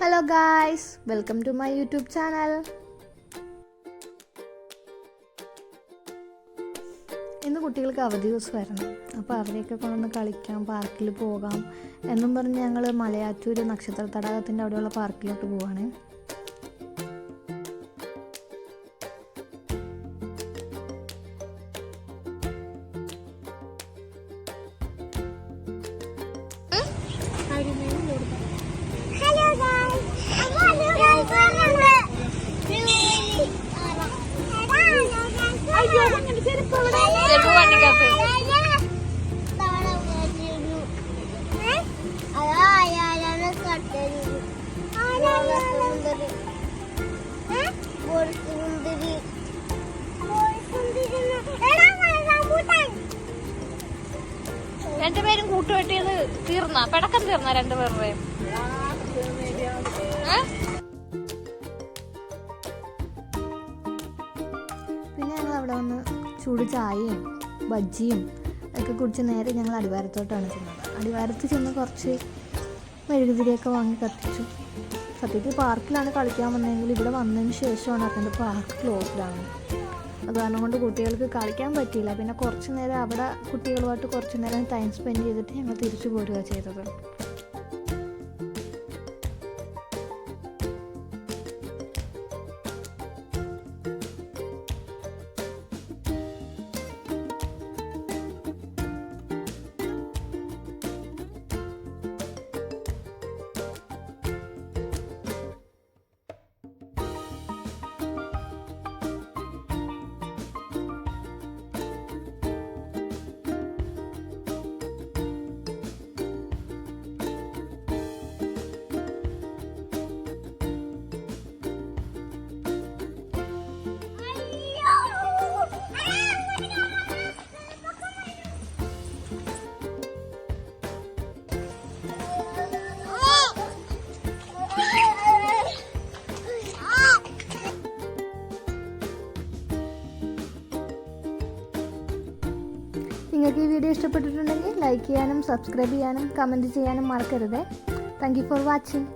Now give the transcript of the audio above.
Hello guys, welcome to my YouTube channel. ഇന്ന് കുട്ടികൾക്ക് അവധി ദിവസമായിരുന്നു. അപ്പോൾ അവരെയൊക്കെ കൊണ്ടൊന്ന് കളിക്കാം, പാർക്കിൽ പോകാം എന്നും പറഞ്ഞ് ഞങ്ങൾ മലയാറ്റൂർ നക്ഷത്ര തടാകത്തിൻ്റെ അവിടെയുള്ള പാർക്കിലോട്ട് പോവാണ്. രണ്ടുപേരും കൂട്ടുകെട്ടിയത് പടക്കം തീർന്ന രണ്ടുപേരുടെയും. പിന്നെ ഞങ്ങൾ അവിടെ വന്ന് ചൂട് ചായയും ബജ്ജിയും ഒക്കെ കുടിച്ച് നേരെ ഞങ്ങൾ അടിവാരത്തോട്ടാണ് ചെന്നത്. അടിവാരത്ത് ചെന്ന് കുറച്ച് മെഴുകുതിരിയൊക്കെ വാങ്ങി കത്തിച്ചു. സത്യത്തിൽ പാർക്കിലാണ് കളിക്കാൻ വന്നതെങ്കിൽ ഇവിടെ വന്നതിന് ശേഷമാണ് അറിഞ്ഞത് പാർക്ക് ക്ലോസ്ഡാണ്. അത് കാരണം കൊണ്ട് കുട്ടികൾക്ക് കളിക്കാൻ പറ്റിയില്ല. പിന്നെ കുറച്ച് നേരം അവിടെ കുട്ടികളുമായിട്ട് കുറച്ച് നേരം ടൈം സ്പെൻഡ് ചെയ്തിട്ട് ഞങ്ങൾ തിരിച്ചു പോരുക ചെയ്തത്. നിങ്ങൾക്ക് ഈ വീഡിയോ ഇഷ്ടപ്പെട്ടിട്ടുണ്ടെങ്കിൽ ലൈക്ക് ചെയ്യാനും സബ്സ്ക്രൈബ് ചെയ്യാനും കമൻറ്റ് ചെയ്യാനും മറക്കരുത്. Thank you for watching.